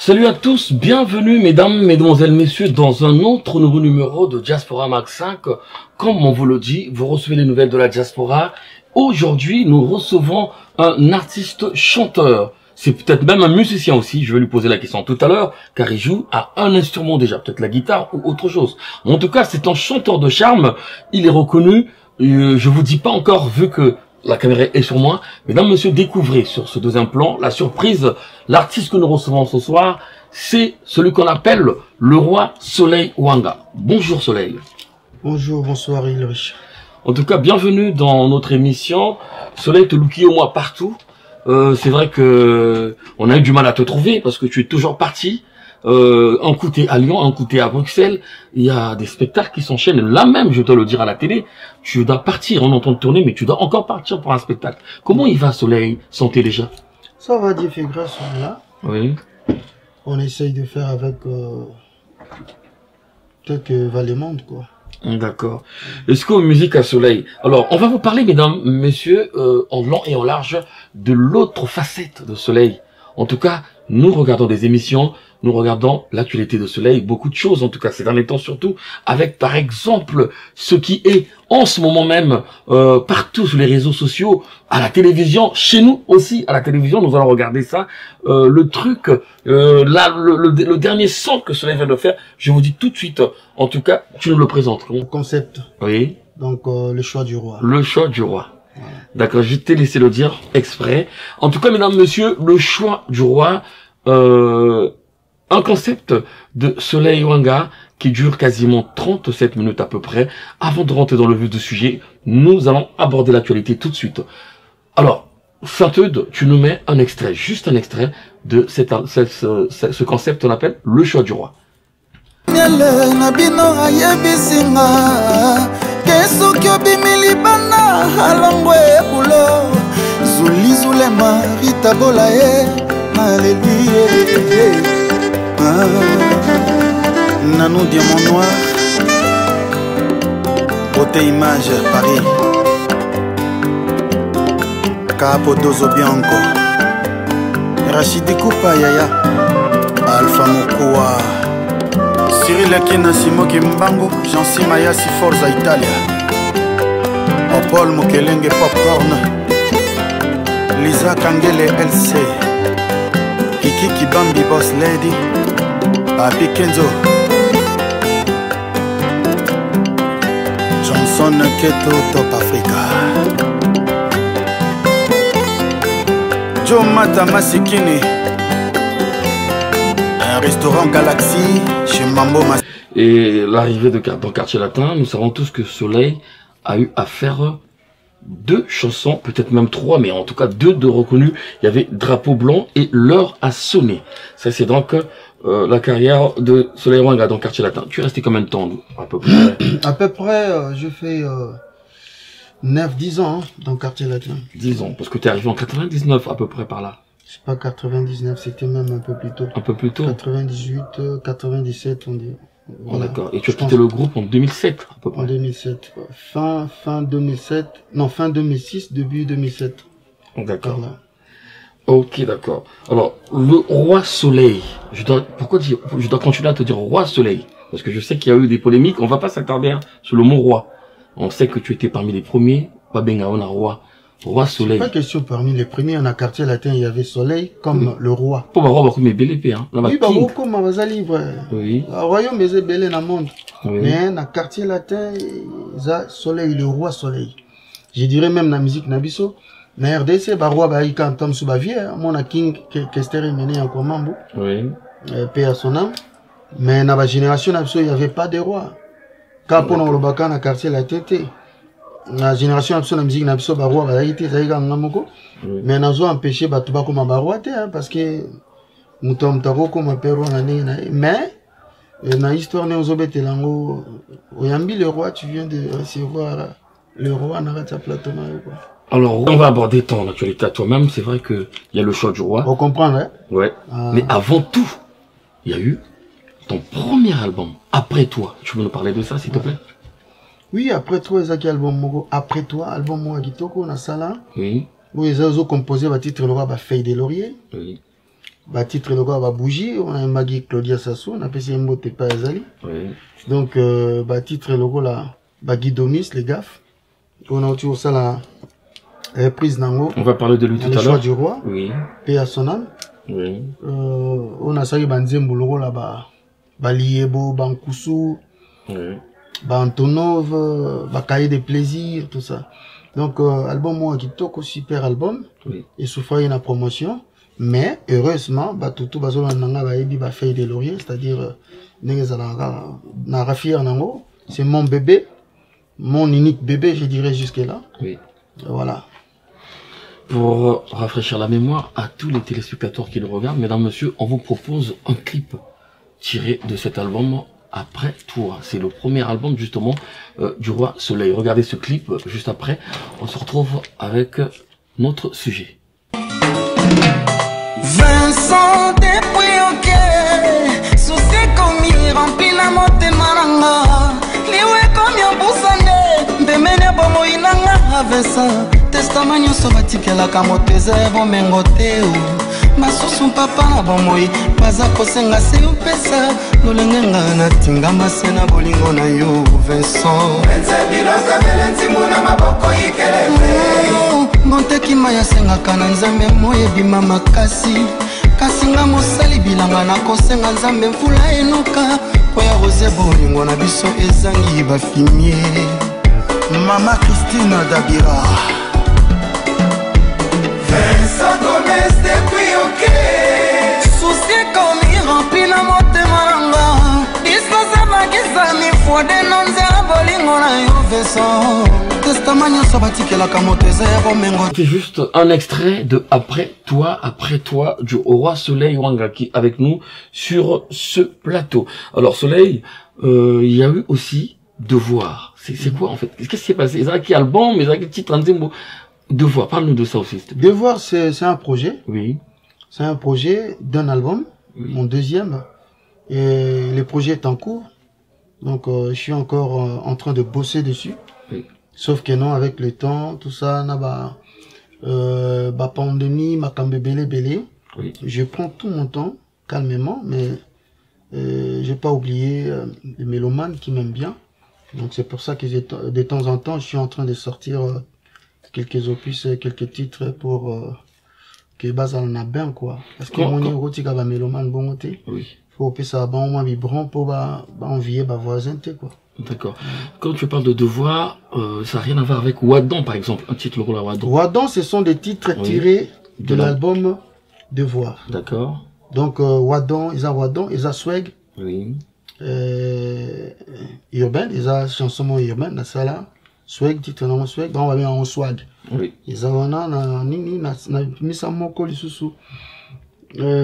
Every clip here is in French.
Salut à tous, bienvenue mesdames, mesdemoiselles, messieurs dans un autre nouveau numéro de Diaspora Max 5. Comme on vous le dit, vous recevez les nouvelles de la diaspora. Aujourd'hui, nous recevons un artiste chanteur. C'est peut-être même un musicien aussi, je vais lui poser la question tout à l'heure, car il joue à un instrument déjà, peut-être la guitare ou autre chose. En tout cas, c'est un chanteur de charme, il est reconnu, je vous dis pas encore vu que la caméra est sur moi. Mesdames, messieurs, découvrez sur ce deuxième plan la surprise. L'artiste que nous recevons ce soir, c'est celui qu'on appelle le roi Soleil Wanga. Bonjour Soleil. Bonjour, bonsoir Ulrich. En tout cas, bienvenue dans notre émission. Soleil, te lookie au moins partout. C'est vrai que on a eu du mal à te trouver parce que tu es toujours parti. Un coup t'es à Lyon, un coup t'es à Bruxelles. Il y a des spectacles qui s'enchaînent. Là même, je dois le dire à la télé, tu dois partir, on entend tourner, mais tu dois encore partir pour un spectacle. Comment il va, Soleil, santé déjà? Ça va, Dieu fait grâce, on est là. Oui. On essaye de faire avec peut-être que va le monde, quoi. D'accord. Est-ce qu'aux musiques à Soleil, alors on va vous parler, mesdames, messieurs, en long et en large, de l'autre facette de Soleil. En tout cas, nous regardons des émissions, nous regardons l'actualité de Soleil, beaucoup de choses en tout cas ces derniers temps surtout, avec par exemple ce qui est en ce moment même partout sur les réseaux sociaux, à la télévision, chez nous aussi à la télévision, nous allons regarder ça, le truc, là le dernier son que Soleil vient de faire, je vous dis tout de suite, en tout cas, tu nous le présentes. Le concept. Oui. Donc le choix du roi. Le choix du roi. Voilà. D'accord, je t'ai laissé le dire exprès. En tout cas, mesdames, messieurs, le choix du roi, un concept de Soleil Wanga qui dure quasiment 37 minutes à peu près. Avant de rentrer dans le vif du sujet, nous allons aborder l'actualité tout de suite. Alors, Saint-Eudes, tu nous mets un extrait, juste un extrait de ce concept qu'on appelle le choix du roi. Nanou diamant noir, beauté image Paris, Capo Dozo Bianco, Rachidi Koupa Yaya, Alpha Mokoa, Cyril Akina Simoki Mbango, Jean-Si Mayasi Forza Italia, Paul Mokelenge Popcorn, Lisa Kangele LC, Kiki Kibambi Boss Lady, Papi Kenzo, Johnson Keto Top Africa, Joe Mata Masikini, un restaurant Galaxy chez Mambo Mas. Et l'arrivée dans Quartier Latin, nous savons tous que Soleil a eu à faire 2 chansons, peut-être même 3, mais en tout cas 2 de reconnus. Il y avait Drapeau Blanc et L'heure a sonné. Ça c'est donc la carrière de Soleil Wanga dans Quartier Latin. Tu es resté combien de temps à peu près? À peu près, je fais 9-10 ans hein, dans Quartier Latin. 10 ans, parce que tu es arrivé en 99 à peu près par là. C'est pas 99, c'était même un peu plus tôt. Un peu plus tôt. 98, 97 on dit. Voilà. Oh, d'accord. Et tu as quitté le groupe en 2007 à peu près. En 2007. Fin 2007. Non, fin 2006, début 2007. D'accord. Ok, d'accord. Alors, le roi Soleil, je dois continuer à te dire roi Soleil, parce que je sais qu'il y a eu des polémiques, on va pas s'attarder sur le mot roi. On sait que tu étais parmi les premiers, pas Bengaona roi Soleil. C'est pas question parmi les premiers, en Quartier Latin, il y avait Soleil comme le roi. Pour roi, beaucoup mais bel épée, hein. Oui, bah, beaucoup, ma vasali, oui. Le royaume, mais belé dans le monde. Oui. Mais, dans Quartier Latin, il y a Soleil, le roi Soleil. Je dirais même dans la musique Nabiso. Na RDC, ba roi ba ika antam sous ba vie, mon a king kestere mené en Komambo. Oui. Paix à son âme. Mais dans la génération Nabiso, il n'y avait pas de roi. Quand on a le bacan dans Quartier Latin, la génération Nabiso la musique Nabiso ba roi ba ite zaïga ngamoko. Mais nazo empêché ba tuba comme ba roi parce que mutom tako comme père na nena. Mais na histoire ne ozobete lango oyambi le roi, tu viens de recevoir le roi na ta plateau quoi. Alors, on va aborder ton actualité à toi-même. C'est vrai qu'il y a le choix du roi. On comprend, hein? Ouais. Mais avant tout, il y a eu ton premier album, Après toi. Tu veux nous parler de ça, s'il te plaît? Oui, Après toi, Ezaki album Mogo. Après toi, album Moa Gitoko, na sala. Oui. Oui, ils ont composé le titre, le roi, Feuille des lauriers. Oui. bah titre le quoi, bah bougie, on a un magi Claudia Sassou, on a passé un mot t'es pas Azali. Oui. Donc, bah titre le quoi là, bah Guidomis, les gaffes. On a toujours ça la reprise Nango. On va parler de lui tout à l'heure. Le choix du roi. Oui. Paix à son âme. Oui. On a ça qui Banzembo le là, bah Liebo, Bankusu. Oui. Bah Antonov, bah Cahier des plaisirs, tout ça. Donc, album moi qui toque super album. Oui. Et souffre une promotion. Mais, heureusement, bah tout bazo nanga bah ebi bah feuille de laurier, c'est-à-dire, c'est mon bébé, mon unique bébé, je dirais jusque là. Oui. Voilà. Pour rafraîchir la mémoire à tous les téléspectateurs qui le regardent, mesdames, messieurs, on vous propose un clip tiré de cet album Après Toi. C'est le premier album justement du Roi Soleil. Regardez ce clip juste après. On se retrouve avec notre sujet. Vincent depuis ok, souci comme il remplit la motte maranga. Liwe comme yon bousane, bemene bomo inanga Vincent. Testament nyonso batikelaka moteza ya bomengo te o masusu papa na bomoi baza kosenga se upesa lolenge nga natingama se na bolingo na yo Vincent montekima yasengaka na nzambe moi ebima makasi kasi nga mosali bilanga nakosenga nzambe mvula enoka po ya rose bolingo na biso ezangi bafimie Mama Christine Dabira Vincent Gomez depuis ok souci comme il remplit la motte maranga distance bakisa mi fois de nonzela bolingo na yo Vincent testament nyonso batikelaka moteza ya bomengo. C'est juste un extrait de Après Toi du Roi Soleil Wangaki avec nous sur ce plateau. Alors Soleil, il y a eu aussi Devoir. C'est quoi en fait? Qu'est-ce qui s'est passé? Ils ont qui album, mais ils ont qui titre en Zembo. Devoir, parle-nous de ça aussi. Devoir, c'est un projet. Oui. C'est un projet d'un album, oui. Mon deuxième. Et le projet est en cours. Donc, je suis encore en train de bosser dessus. Oui. Sauf que non, avec le temps, tout ça, pandémie, ma belé. Oui. Je prends tout mon temps, calmement, mais j'ai pas oublié les mélomanes qui m'aiment bien. Donc, c'est pour ça que de temps en temps, je suis en train de sortir quelques opus, quelques titres pour que base en a bien quoi. Parce que mon niveau tika ba mélomane bon côté. Oui. Faut que ça bon moins vibrant pour envier ba voisin quoi. D'accord. Quand tu parles de Devoir, ça n'a rien à voir avec Wadon par exemple, un titre pour la Wadon. Wadon, ce sont des titres tirés de l'album Devoir. D'accord. Donc Wadon, ils ont swag. Oui. Urbain, ils ont chanson urbaine, na sala. Swag, titre non swag, on va bien en swag. Oui. Ils ont na nini na misa moko lisusu.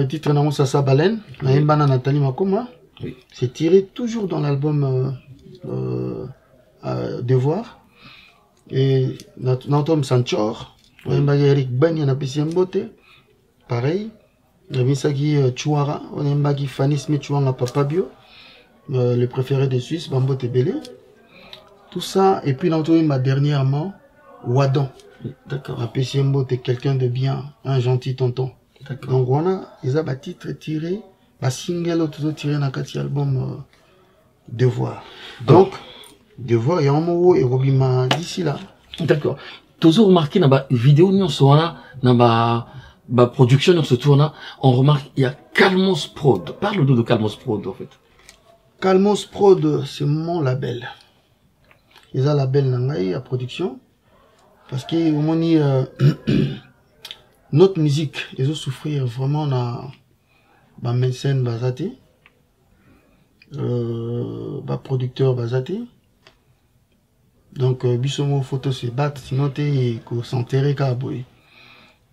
Titre non ça baleine, na imbana Nathalie Makoma. Oui. C'est tiré toujours dans l'album Devoir. Et notre homme Sanchor, on a Eric Ben, on a Pissembote. Pareil. On a Misaki Chouara, on a Fanny Smith Chouanga Papabio. Le préféré des Suisses, Bambote Belé. Tout ça, et puis l'entouré m'a dernièrement Wadon. D'accord. Un PCMBO, t'es quelqu'un de bien, un gentil tonton. D'accord. Donc voilà, ils ont un titre tiré, un single tout tiré dans le album Devoir. Donc, Devoir, il y a un mot et Robima d'ici là. D'accord. Toujours remarqué dans la vidéo, dans la production, on remarque il y a Calmos Prod. Parle-nous de Calmos Prod en fait. Calmos Prod, c'est mon label. Ils ont un label Nangaï à production. Parce que au moins, notre musique, ils ont souffert vraiment dans la médecine basate, producteur basate. Donc, bisomo photo se battre, sinon t'es s'enterrer kaboui.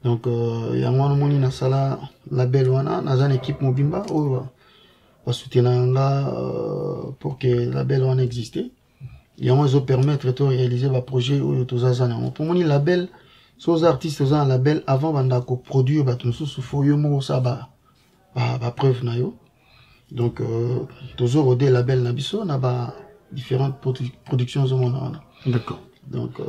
Donc, il y a un moni na sala label wana, na une équipe mobimba, va soutenir pour que le label wana existe. Et on va permettre de réaliser le projet ou tout ça. Pour mon label, ces artistes ont un label avant de produire, tout sous foyer ça preuve na yo. Donc toujours au label na biso na différentes productions au monde. D'accord. Donc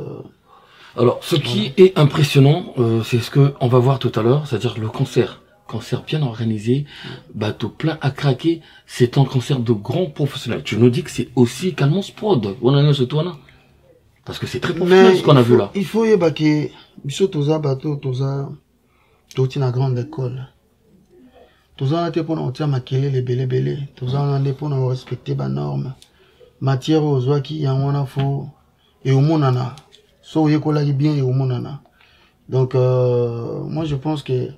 alors ce qui est impressionnant, c'est ce que on va voir tout à l'heure, c'est-à-dire le concert concert bien organisé, bateau plein à craquer, c'est un concert de grands professionnels. Tu nous dis que c'est aussi Calmos Prod, on en est ce tournant. Parce que c'est très professionnel ce qu'on a vu là. Il faut y avoir que, biso toza bateau, toza une grande école. Toza on a été pour nous tirer maquiller les belé, toza on a été pour nous respecter les normes. Matière aux oies qui y a un faux et au monana. So y collage bien et au monana. Donc moi je pense que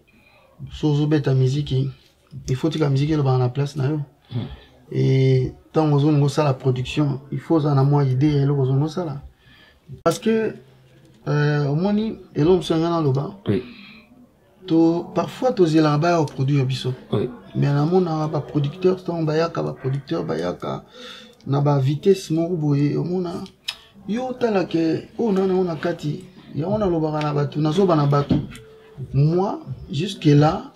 sur ta musique, il faut que la musique elle va en la place na yo. Et tant aux on ça la production, il faut en avoir idée et l'on on ça là. Parce que au moins et l'homme se dans le bas. Oui. Parfois tu es là-bas au produit biso. Oui. Mais à mon a pas producteur, c'est un bayaka ba producteur bayaka na ba vitesse mo boye au moins yo tala que on a kati ya on a lo bakana batu na zo bana batu. Moi, jusque là,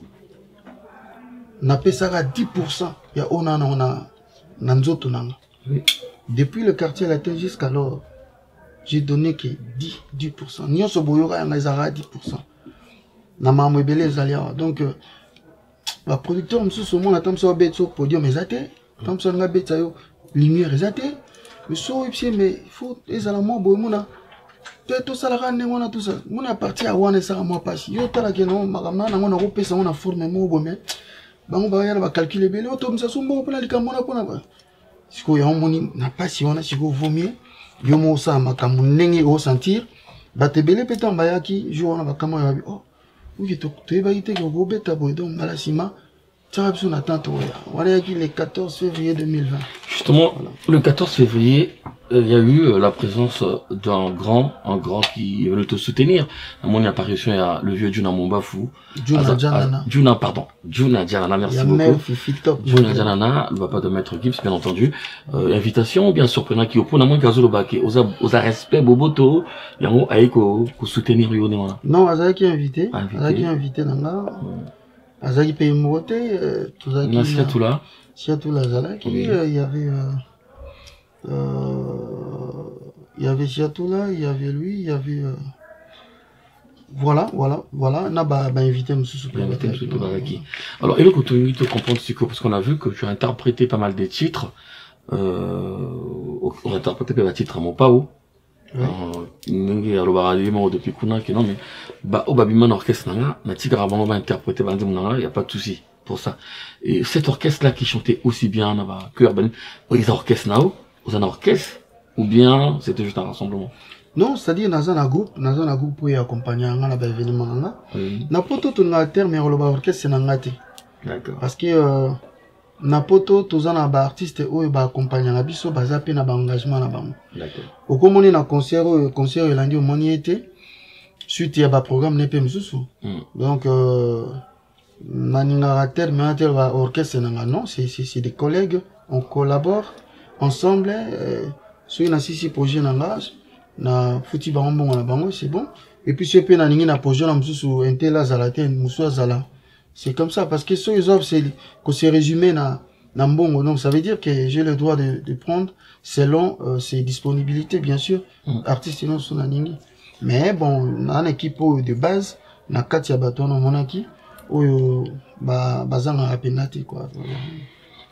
n'a pas ça à 10%. Il y a on a oui. Depuis le quartier latin jusqu'alors, j'ai donné que 10%. N'y a ce boyora à 10%. N'a pas mébélé les alliés. Donc, le producteur, monsieur, ce monde attend ça bête sur podium, mais zate, tant ça n'a bête ça yo lumière zate. Mais so mais il faut les alamans boymona. Tout ça, tout ça. On a parti à Wane, ça, moi, pas si. Yo, t'as la question, magamna, on a repéré ça, on a formé mon bon, mais. On va calculer, mais l'autre, ça, son bon, on a dit, comme on a pas. Si on y a un moni, n'a pas si on a, si on vaut mieux. Yo, moi, ça, ma camu, n'engue, au sentir. Bah, te belé, pétant, bah, qui, jour, on a, comment, on a vu, oh, oui, tu es baïté, que vous bête, à boy, donc, malasima. Tu as besoin d'attendre, on a dit le 14 février 2020. Justement, voilà. Le 14 février, il y a eu la présence d'un grand qui est venu te soutenir. À mon apparition, il y a le vieux Juna Mombafou. Juna Janana. Juna Janana, merci beaucoup. Juna Janana, le papa de Maître Gibbs, bien entendu. Invitation, bien surprenant, qui oppose à mon Kazulo Baké. Osa respect, Boboto, il y a un aïko, pour soutenir Yonéwana. Non, Azaki qui est invité. Azaki qui est invité, Nanga. Azaki paye Moroté, tout ça. Il y a tout là. Siatoula Zalaki, il y avait Siatoula, il y avait lui, il y avait voilà, n'a pas invité M. Soubaraki. Alors, et le contenu te comprendre, c'est que, parce qu'on a vu que tu as interprété pas mal des titres, on a interprété pas mal de titres à mon pao. Depuis Kuna, non, mais, bah, au Babiman orchestre, n'a tigre avant, on va interpréter, il n'y a pas de souci pour ça. Et cet orchestre-là qui chantait aussi bien, que Urban, les orchestres, aux orchestres, ou bien, c'était juste un rassemblement? Non, c'est-à-dire, dans un groupe pour y accompagner un événement, n'a pas tout un terme, mais l'orchestre, c'est un gâté. D'accord. Parce que, n'a pas tout un artiste, ou y accompagner un biso, basape, n'a pas engagement, n'a pas. D'accord. Au comme on est dans concert, il a dit au moni été, suite, il y a un programme, n'est pas moussou. Donc, Maningarater, mais orchestre, non, c'est des collègues, on collabore ensemble, sur une assise projet na fouti bango na bango, c'est bon. Et puis, c'est pas na projet na moussou, intela zalate, moussou zala. C'est comme ça, parce que sur les offres, c'est que c'est résumé na mbongo. Donc, ça veut dire que j'ai le droit de prendre selon ses disponibilités, bien sûr. Artistes, non, sont na ningi. Mais bon, na une équipe de base, na Katia Batono Monaki. Quoi.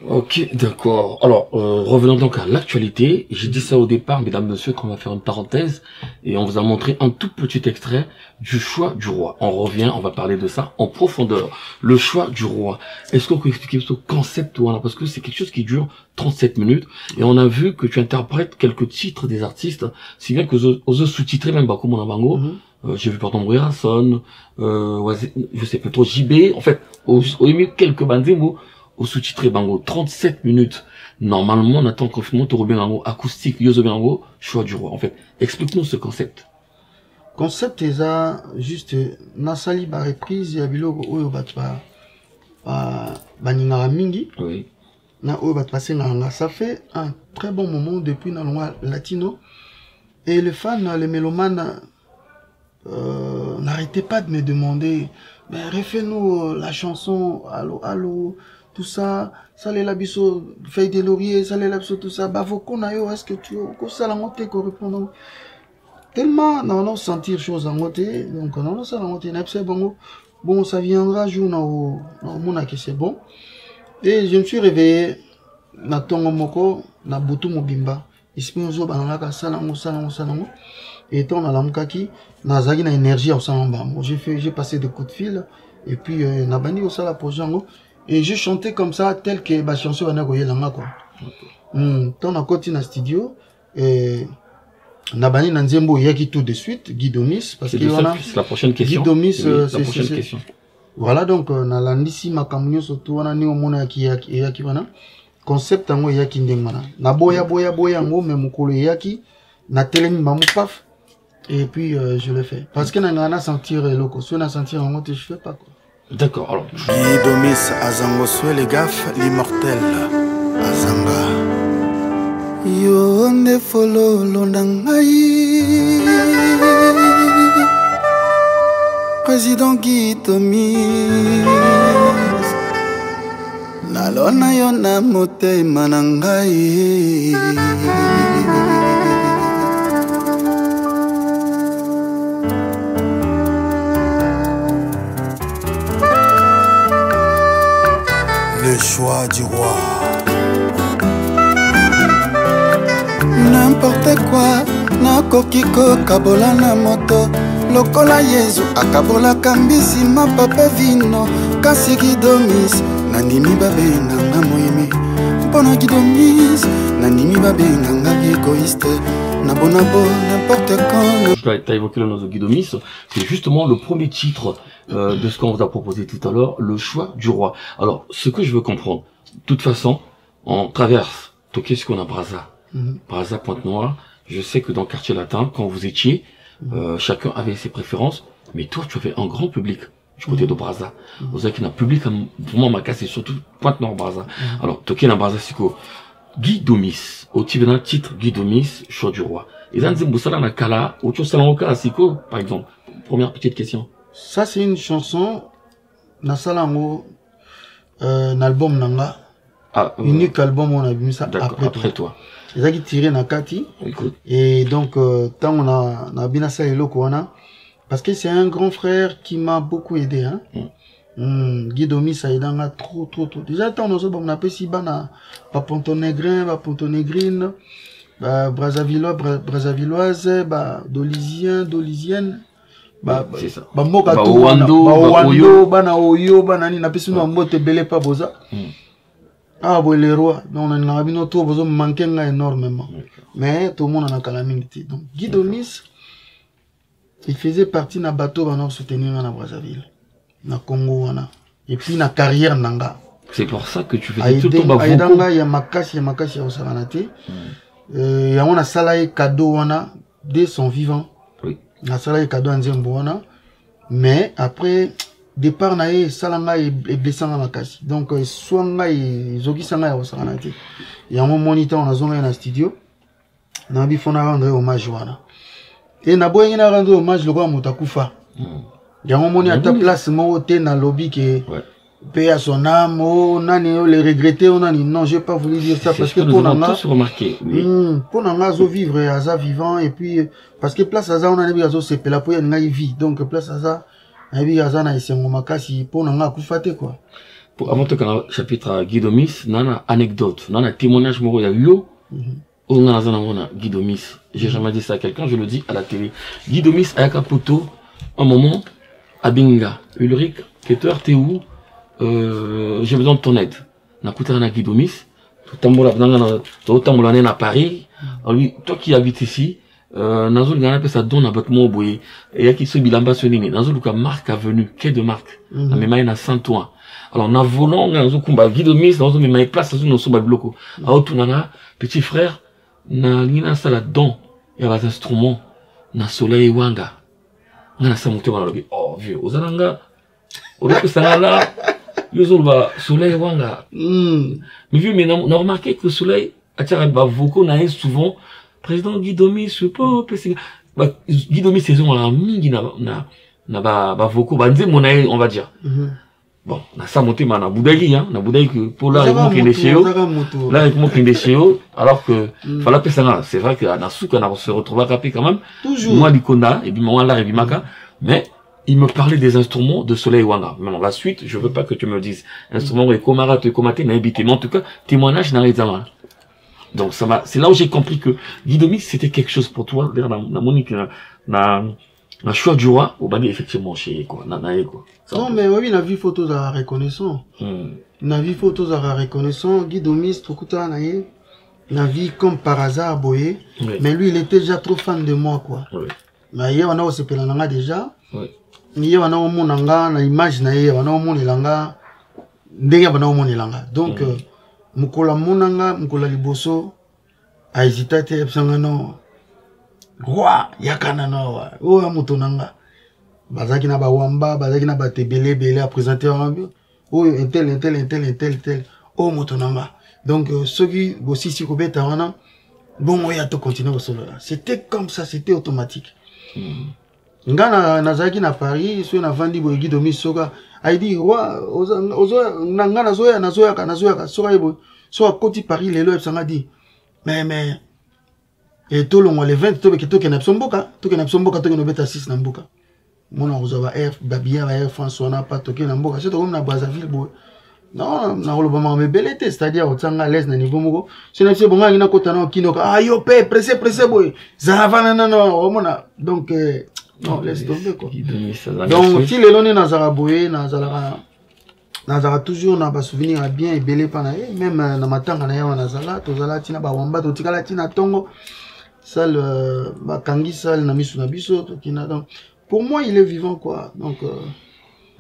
Ok, d'accord. Alors, revenons donc à l'actualité. J'ai dit ça au départ, mesdames, messieurs, qu'on va faire une parenthèse et on vous a montré un tout petit extrait du choix du roi. On revient, on va parler de ça en profondeur. Le choix du roi. Est-ce qu'on peut expliquer ce concept, parce que c'est quelque chose qui dure 37 minutes et on a vu que tu interprètes quelques titres des artistes, si bien que aux sous-titrés même comme on a bango. J'ai vu pardon Son, je sais pas trop JB, en fait, au quelques bandes au sous-titré bango 37 minutes. Normalement, on attend confinement to bien bango acoustique, yozo bango choix du roi. En fait, explique-nous ce concept. Concept est ça juste na sali ba reprise ya biloko oyo batba baninga mingi. Oui. Na oyo batba senga, ça fait un très bon moment depuis na loi latino et les fans, les mélomanes n'arrêtez pas de me demander, mais refais-nous la chanson, allô, tout ça, ça les labisso, feuille de laurier, ça les labisso, tout ça, bah, vos conayo, est-ce que tu as, ça la montée, correspondant. Tellement, non, sentir chose en montée, donc, non, ça la montée, n'est pas bon, bon, ça viendra jour na mona que c'est bon. Et je me suis réveillé na tongo moko na butu mobimba. Espionzo banaka salango. Et tant na lamkaki na zagi na énergie au salamba. J'ai passé des coups de fil et puis na bandi au sala projango et j'ai chanté comme ça tel que ba chanson bana ko yelanga quoi. Tant na koti na studio et na bani na nzembo yaki tout de suite Guy Domis parce que voilà la prochaine question. Guy Domis c'est la prochaine question. Voilà donc na landisi makamunyo surtout wana ni omona yaki wana concept ngo yaki ndengana na boya ngo me mukolo yaki na telemi ba paf et puis je le fais parce que na sentir loko so na sentir ngo je fais pas quoi. D'accord, alors Guy Domis azango swe les gaffes l'immortel azanga yo nde fololo ndangai Président Guy Domis nalona yo na motema na ngai le choix du roi. N'importe quoi, na kokiko kabola na moto. Lokola Yezu akabola kambisi ma papa vino. Kasi Guy Domis, nandimi babenga nga moyemi. Mpona Guy Domis, nandimi babenga nga égoïste. Nabonabo, n'importe quand. Tu as évoqué le nom de Guy Domis, c'est justement le premier titre de ce qu'on vous a proposé tout à l'heure, le choix du roi. Alors, ce que je veux comprendre, de toute façon, on traverse Toké ce qu'on a Brazza, Brazza Pointe-Noire. Je sais que dans le quartier latin, quand vous étiez, chacun avait ses préférences, mais toi, tu avais un grand public du côté de Brazza. Vous avez un public vraiment macassé, surtout Pointe-Noire Brazza. Alors, Toké na Brazza Siko, Guy Domis, au titre Guy Domis, choix du roi. Et dans Zemboussala na Kala, au Tchosalangoka Siko, par exemple. Première petite question. Ça c'est une chanson na salango l'album nanga. Unique album on a vu ça après toi. C'est ça qui tiré na kati. Écoute. Et donc tant on a bien ça et wana parce que c'est un grand frère qui m'a beaucoup aidé hein. Guy Domis ça aidanga trop. Déjà tant on a appelé si bana pas Pontonegrin, pas Pontonegrine, Brazzavilloise, Dolisienne. C'est ça. Mboka to Wando, bana Oyo, bana ni na pesu no mbote belé pas boza. Ah bon les rois, donc on a bino to bozo manquer énormément. Mais tout le monde en a calamité. Donc Guy Domis il faisait partie na bateau bana soutenir na Brazzaville, na Congo wana. Et puis na carrière nanga. C'est pour ça que tu faisais tout le temps bavoko. Aidanga ya makasi ya osaranate. Ya on a salarié cadeau wana dès son vivant. Na salarié cadeau nzembo wana. Mais après départ na ye salanga et blessanga makasi. Donc swanga et zogi sanga ya osaranate. Ya mon moniteur on a zonga na studio. Na bi fona rendre hommage wana. Et na boye na rendre hommage le roi Mutakufa. Ya mon moni à ta place mo te na lobby que paix à son âme, oh, nani, les regretter, oh, nani. Non, j'ai pas voulu dire ça parce que pour Nanga, pour Nanga, zo vivre, Aza vivant, et puis, parce que place Aza, on a dit Azo, c'est la pour y vie. Donc, place Aza, on a dit Aza, na isi makasi, pour Nanga, koufate, quoi. Avant de faire chapitre Guy Domis, nana anecdote, nana témoignage, moro, ya yo, on a Guy Domis. J'ai jamais dit ça à quelqu'un, je le dis à la télé. Guy Domis, Ayaka Poto, un moment, à Binga, Ulrich, Keter, t'es où? J'ai besoin de ton aide. Nakuta na Guy Domis, tout le à Paris. Alors lui, toi qui habites ici, Nazo le gana ça donne un bâtiment au boyer. Et y'a qui se bilamba sonini. Nazo le marque avenue, quai de marque. Na mema na Saint-Ouen. Alors na volant, Nazo kumba Guy Domis, Nazo mema place Nazo no soba bloco. Alors tout nana, petit frère, na nina sala don. Il y a des instruments, na soleil wanga. Nana sa monte wana lobi. Oh vieux, ozalanga. Oroke sangala. Yosolba soleil wanga. Mais vu mais on a remarqué que soleil atira ba voko na souvent président Guy Domis support Guy Domis saison la mingi na ba voko ba nze monae on va dire. Bon, na sa monté na boudagi hein, na boudagi que pour la réponse qui déchio. La réponse qui déchio alors que fallait que ça c'est vrai que na souka na se retrouver capé quand même. Toujours. Moi likonda et puis moi la revimaka mais il me parlait des instruments de Soleil Wanga. Maintenant, la suite, je veux pas que tu me dises instruments et Komara, tu Komate, n'a habité. Mais en tout cas, témoignage n'a rien. Donc, c'est là où j'ai compris que Guy Domis, c'était quelque chose pour toi. D'ailleurs, la Monique, la choix du roi, au bani, effectivement, chez, quoi, quoi. Non, mais oui, la vie photos à reconnaissant. La vie photos à reconnaissant. Guy Domis, Tokuta, naïe. La vie comme par hasard, boyé. Oui. Mais lui, il était déjà trop fan de moi, quoi. Oui. Mais hier, on a aussi Pelananga déjà. Oui. Hier, on a au monde, na image, na hier, on a au monde, langa. Ndenge, on a au monde, langa. Donc, Mukola Monanga, Mukola Liboso, a hésité à te non. Roi, yakana no, oh, Mutonanga. Bazaki na ba wamba, bazaki na ba tebele, à présenter un oh, un tel. Oh, Mutonanga. Donc, ceux qui aussi si Robert Tarana, bon, on a tout continué au solo. C'était comme ça, c'était automatique. Ngana Nazaki na Paris, soit na Vandi Boygi Domis Soga, a dit, roi, Nanga Nazoya, soit Côte Paris, les lois, ça m'a dit, mais, et tout le monde, les 20, tout le Kenapsomboka, tout Kenapsomboka, tout le Nobeta 6 Namboka. Mon on va Air, Babia, Air France, on n'a pas toqué Namboka, c'est comme na Brazzaville, non, na rolobama me belete, c'est-à-dire au tsanga l'aise na niveau moko. Si na bon ngina kota na kinoka, ah yo pe pressé boy. Zaravana non, omona. Donc non, laisse tomber quoi. Donc si les loni na zaraboye, na zara toujours na ba souvenir bien et belé pana même na matanga na yawa na zala, to zala tina ba wamba to tikala tina tongo. Sal ba kangi sal na misu na biso to kina donc pour moi il est vivant quoi. Donc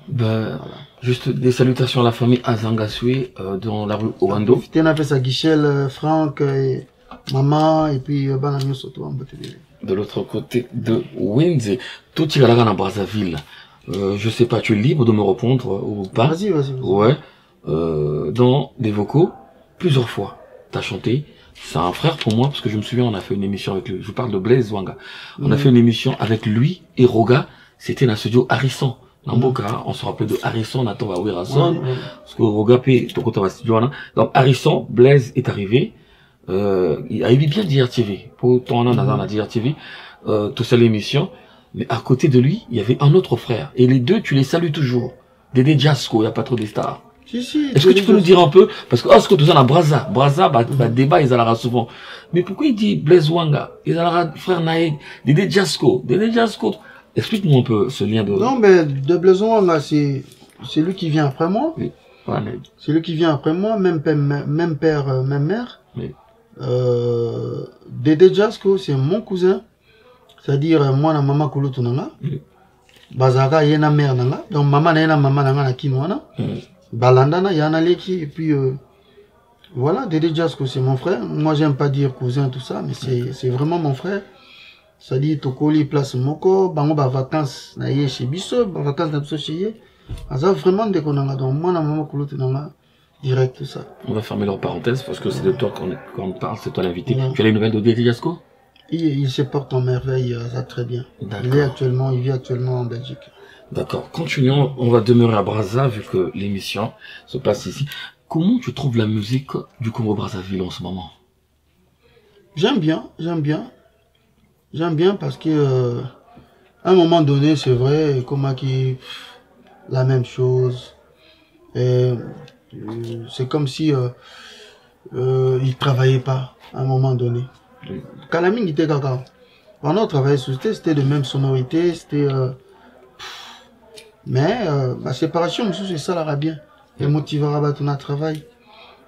ben, voilà. Juste des salutations à la famille Azangasui dans la rue Owando. Tu as fait sa Guichel, Franck, et maman, et puis Banamio Soto en Botelé. De l'autre côté de Windsor, tout est là dans Brazzaville. Je sais pas, tu es libre de me répondre ou pas? Vas-y. Ouais. Dans des vocaux, plusieurs fois, t'as chanté. C'est un frère pour moi, parce que je me souviens, on a fait une émission avec lui. Je parle de Blaise Wanga. On a fait une émission avec lui et Roga. C'était dans le studio Harrison. Namboka, on se rappelle de Harrison, Nathan va ouvrir Harrison, parce que Rogapé, ton côté va studio, donc Harrison, Blaise est arrivé, il a eu bien DRTV, pour ton an dans la DRTV, tout ça l'émission, mais à côté de lui, il y avait un autre frère, et les deux, tu les salues toujours, Dédé Jasko, il n'y a pas trop de stars. Si, est-ce que tu peux nous dire un peu, parce que, ce que tout ça, Braza, débat, ils allaient souvent, mais pourquoi il dit Blaise Wanga, ils allaient frère Naïd, Dédé Jasko, explique-nous un peu ce lien de... Non, mais de Blaise Wanga, c'est lui qui vient après moi. Oui. Ouais. C'est lui qui vient après moi, même père, même mère. Oui. Dédé Jasko, c'est mon cousin. C'est-à-dire, moi, na maman Kouloutou nanga. Oui. Bazaka, yena mère nanga. Donc, maman na maman na kinwana. Balandana, yana leki. Et puis, voilà, Dédé Jasko, c'est mon frère. Moi, j'aime pas dire cousin, tout ça, mais c'est vraiment mon frère. Ça dit Tokoli place Moko, bango ba vacances na yé chez Bisso, ba vacances na Bisso chez yé. Ça vraiment de konanga donc moi na maman Kouloutou nanga direct tout ça. On va fermer leur parenthèse parce que c'est de toi qu'on parle, c'est toi l'invité. Tu as les nouvelles de Dédé Jasko? Il se porte en merveille, ça très bien. Il vit actuellement en Belgique. D'accord. Continuons, on va demeurer à Brazza vu que l'émission se passe ici. Comment tu trouves la musique du Congo Brazzaville en ce moment? J'aime bien parce que à un moment donné, c'est vrai, comme qui la même chose. C'est comme si il travaillait pas à un moment donné. Kalaming était gaga. Pendant on travaillait sur c'était de même sonorité, c'était mais la séparation, c'est ça la bien. Et motivera à ton travail.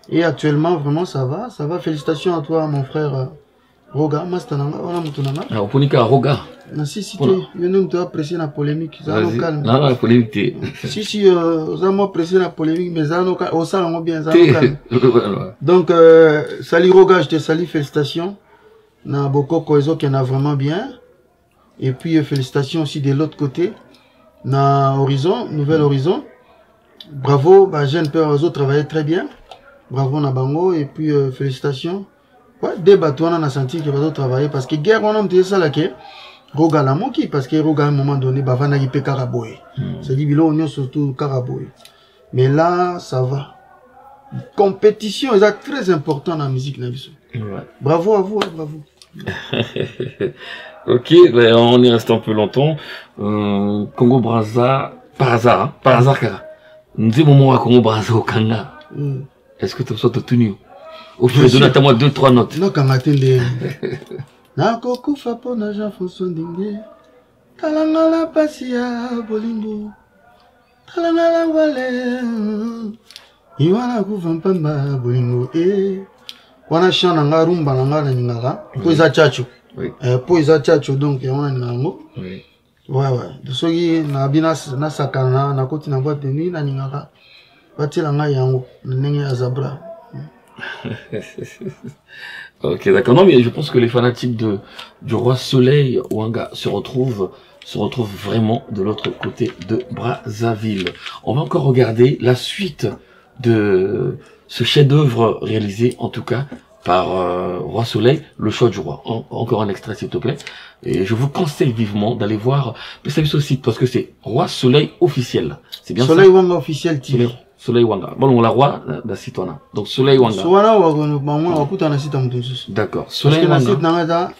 Et actuellement, vraiment, ça va. Félicitations à toi, mon frère. Roga, Mastananga, on a Moutonanga. Ah, Oponika, Roga. Si, tu es apprécié la polémique. Vas-y. Non, la polémique. Si, vous avez apprécié la polémique, mais ça, au salon, bien, ça, donc, salut Roga, je te salue, félicitations. Na Boko Koezo qui en a vraiment bien. Et puis, félicitations aussi de l'autre côté. Na Horizon, Nouvel Horizon. Bravo, jeune père Ozo travaillait très bien. Bravo, Nabango. Et puis, félicitations. Ouais, des bateaux, on a senti que les travailler parce que guerre, on a dit ça là que Roga la moki parce que Roga à un moment donné, Bavana y peut Karaboé. C'est dit, on est surtout Karaboé. Mais là, ça va. Compétition, c'est très important dans la musique. Ouais. Bravo à vous, bravo. Ok, ben, on y reste un peu longtemps. Congo Brazza, par hasard, Kara. Nous disons à Congo Brazza au Kanga. Est-ce que tu as tenu? Au fur et à mesure, moi 2-3 notes. Non, quand m'attendez. Na koko fapo na Jean François Ndingue. Talangala pasia bolingo. Talangala wale. Iwana kuvampamba bolingo. Wana chana nga rumba na nga na ningala. Poeza chacho. Poeza chacho donc wana ningango. Oui. Ouais. De soki na bina na sakana na koti na boîte de nuit na ningala. Batila nga yango na ndenge ya zabra. Ok, d'accord. Non, mais je pense que les fanatiques du Roi Soleil Wanga se retrouvent vraiment de l'autre côté de Brazzaville. On va encore regarder la suite de ce chef-d'œuvre réalisé, en tout cas, par Roi Soleil, le choix du roi. Encore un extrait, s'il te plaît. Et je vous conseille vivement d'aller voir ce site, parce que c'est Roi Soleil officiel. C'est bien Soleil ça? Wanga officiel TV. Soleil Wanga. Bon, on la roi de Citona. Donc Soleil Wanga. D'accord. Soleil Wanga.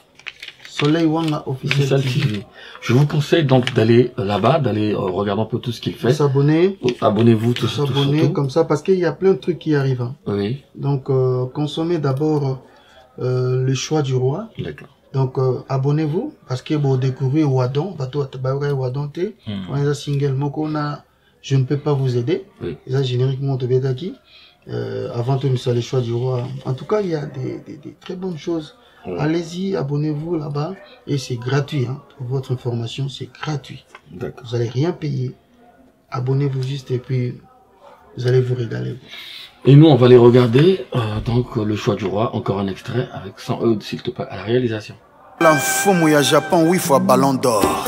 Soleil Wanga officiel TV. Je vous conseille donc d'aller là-bas, d'aller regarder un peu tout ce qu'il fait. S'abonner. Abonnez-vous tout ça. S'abonner comme ça, parce qu'il y a plein de trucs qui arrivent. Hein. Oui. Donc, consommez d'abord le choix du roi. D'accord. Donc, abonnez-vous, parce que vous découvrez Wadon, Wadon T, on est un single Mokona. Je ne peux pas vous aider. Oui. Et ça, génériquement, te qui avant de me le choix du roi. En tout cas, il y a des très bonnes choses. Oui. Allez-y, abonnez-vous là-bas. Et c'est gratuit. Hein. Pour votre information, c'est gratuit. Vous n'allez rien payer. Abonnez-vous juste et puis vous allez vous régaler. Et nous, on va les regarder. Donc, le choix du roi. Encore un extrait avec 100 euros, s'il te plaît, à la réalisation. L'info mouilla Japon, 8 fois ballon d'or.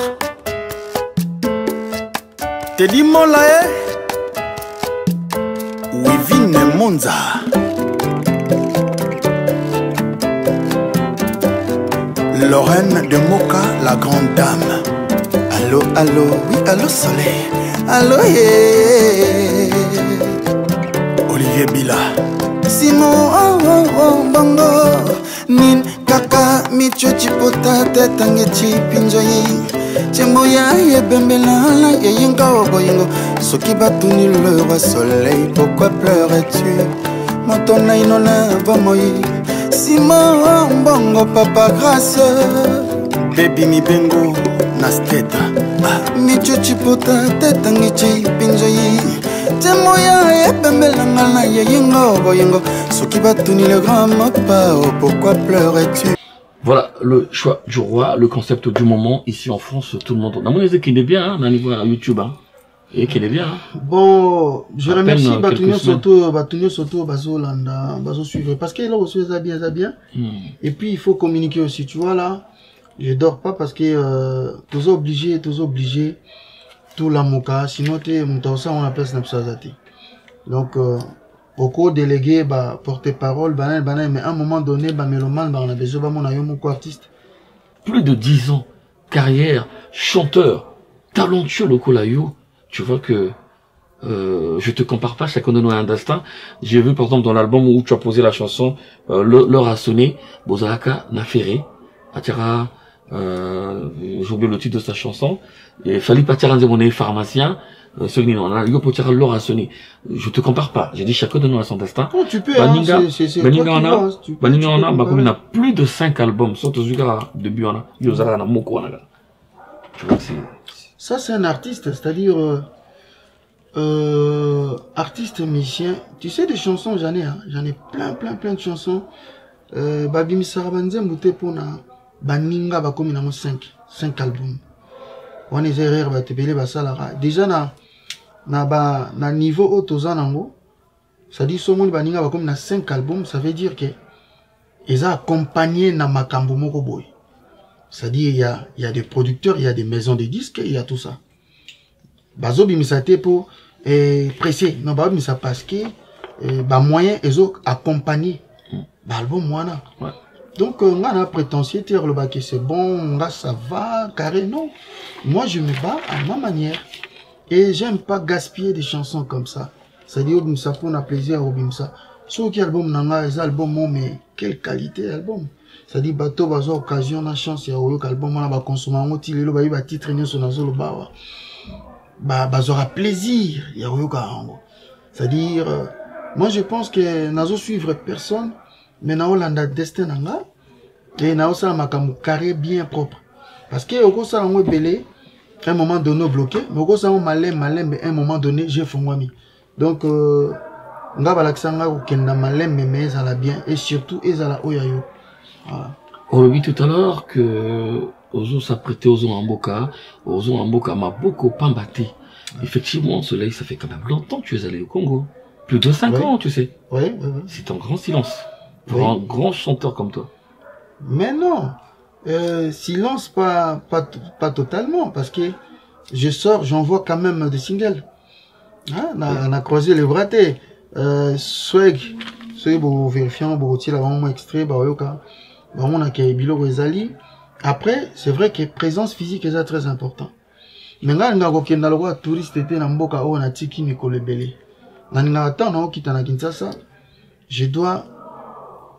T'es dit mon laé Wivine Monza. Lorraine de Moka, la grande dame. Allô, allô, oui, allô soleil. Allô, yeah. Olivier Bila. Simon, oh, bango. Nin, kaka, micho, chipota, tetange, chipinjoyi. Tchemboya ye bembela la ye yinga oboyingo soki batuni le roi soleil pourquoi pleurais-tu Motona inona bamoyi Simon bongo papa grâce baby mi bengo nasketa mi chuchipota tetangichi pinjoyi Tchemboya ye bembela la ye yinga oboyingo soki batuni le grand mopa pourquoi pleurais-tu. Voilà le choix du roi, le concept du moment ici en France, tout le monde. On a dit qu'il est bien, hein, on a niveau YouTube, hein, et qu'il est bien. Hein. Bon, je remercie Batunio Soto, Bazolanda, Bazo suivre, parce qu'il a aussi ça bien. Et puis il faut communiquer aussi, tu vois là, je dors pas parce que tous obligés, tout la moka, sinon t'es mon ça on appelle Snapsazati. Donc beaucoup délégués, porte-parole, mais à un moment donné, mélomane, on a besoin de mon artiste. Plus de 10 ans, carrière, chanteur, talentueux le Kolayo. Tu vois que je te compare pas, chacun de nous a un destin. J'ai vu par exemple dans l'album où tu as posé la chanson L'heure a sonné, Bozaraka Nafere, Atira, j'ai oublié le titre de sa chanson. Il fallait partir en mon pharmacien. L'heure a sonné. Je te compare pas. J'ai dit chacun de nous a son destin. Oh, tu peux, Baninga, c'est Baninga on a plus de 5 albums. Surtout début on a. Tu vois, ça c'est un artiste, c'est-à-dire artiste musicien. Tu sais des chansons j'en ai, hein. J'en ai plein de chansons. Babim Sarabanze Mouté pour na Baninga bakomi na 5 albums. On est erreur ba tebele ba salara. Déjà na niveau autozanango. Ça dit somoni Baninga bakomi na 5 albums, ça veut dire que ils ont accompagné na makambo moko boy. C'est-à-dire il y a des producteurs, il y a des maisons de disques, il y a tout ça. Bazo bimisate pour pressé. Non ba bimisa parce que ba moyen ils ont accompagné l'album moana. Ouais. Donc on a prétentieux dire le bac c'est bon, là ça va carré non. Moi je me bats à ma manière et j'aime pas gaspiller des chansons comme ça. C'est-à-dire Obimsa pour un plaisir à Obimsa. Sur qui album nanga les albums mais quelle qualité album. C'est-à-dire, bateau, bazo, occasion, na chance, ya oyo, album, on va consommer, on tire, le bayi, ba titre, nyo, son azo, le bawa. Bazo aura plaisir, ya oyo, karango. C'est-à-dire, moi, je pense que, nazo suivre personne, mais na olanda destin, nanga, et na osa, makamu, carré, bien propre. Parce que, au ça, on est belé, à un moment donné, bloqué, mais au ça, on malin, mais à un moment donné, j'ai fondé. Donc, nga balaksanga ukenda malem mais ça la bien et surtout ezala oyayo. On l'a vu tout à l'heure que Ozo s'apprêtait Ozo Amboka m'a beaucoup pambaté. Effectivement, Soleil, ça fait quand même longtemps que tu es allé au Congo. Plus de 5 ans, tu sais. Oui. C'est un grand silence pour un grand chanteur comme toi. Mais non, silence pas totalement parce que je sors, j'envoie quand même des singles. On a croisé les bras. Swag, pour vérifier, pour retirer un extrait, on a Bilo Ezali. Après, c'est vrai que présence physique est très important. Mais là, on a le droit touriste était dans Mboka, on a tiki Nicole Belé. On a attend, qui na Kinshasa. Je dois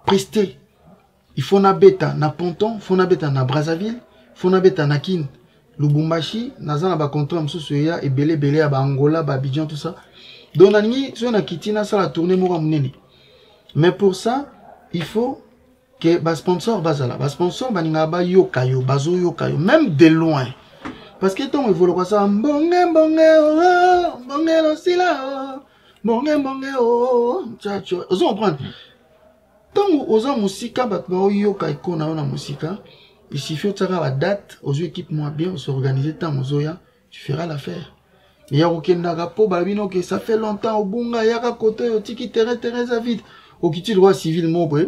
prester. Il faut na beta na Ponton, il faut na beta na Brazzaville, il faut na beta na Kin, Lubumbashi, Nazana ba contrôle Msusuya et Belé à Angola, Abidjan, tout ça. Donc, on a quitté la tournée. Mais pour ça, il faut que les sponsors sponsor même de loin. Parce que tant ils veulent ça, il suffit de la date, aux équipes moins bien, s'organiser tant tu feras l'affaire. Il y a aucun nagapo, balbino que ça fait longtemps au bunga, il y a côté au tiki terrain vide. Au kiti droit civil mobre.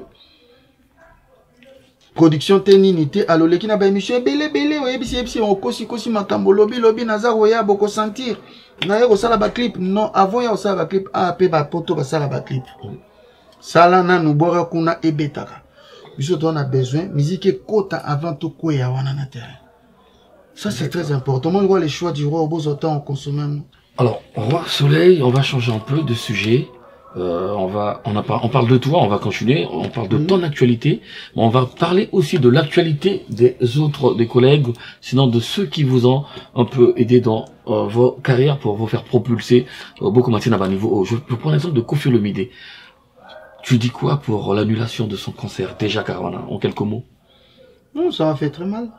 Production téninité, alors les qui n'a pas émission belé, oui, on kosi makambo lobby nazar oya boko sentir. Na yo sala ba clip, non, avant ya sala ba clip, pe ba poto ba sala ba clip. Sala na nous bora kuna ebetaka. Biso on a besoin musique kota avant tout quoi ya wana na terrain. Ça, c'est très important. On voit les choix du roi au beau autant en consommant. Alors, Roi Soleil, on va changer un peu de sujet. On parle de toi, on va continuer. On parle de ton actualité. Mais on va parler aussi de l'actualité des collègues, sinon de ceux qui vous ont un peu aidé dans vos carrières pour vous faire propulser beaucoup maintenant à bas niveau. Je prends l'exemple de Koffi Olomide. Tu dis quoi pour l'annulation de son concert, déjà Caravana, en quelques mots? Non, ça m'a fait très mal.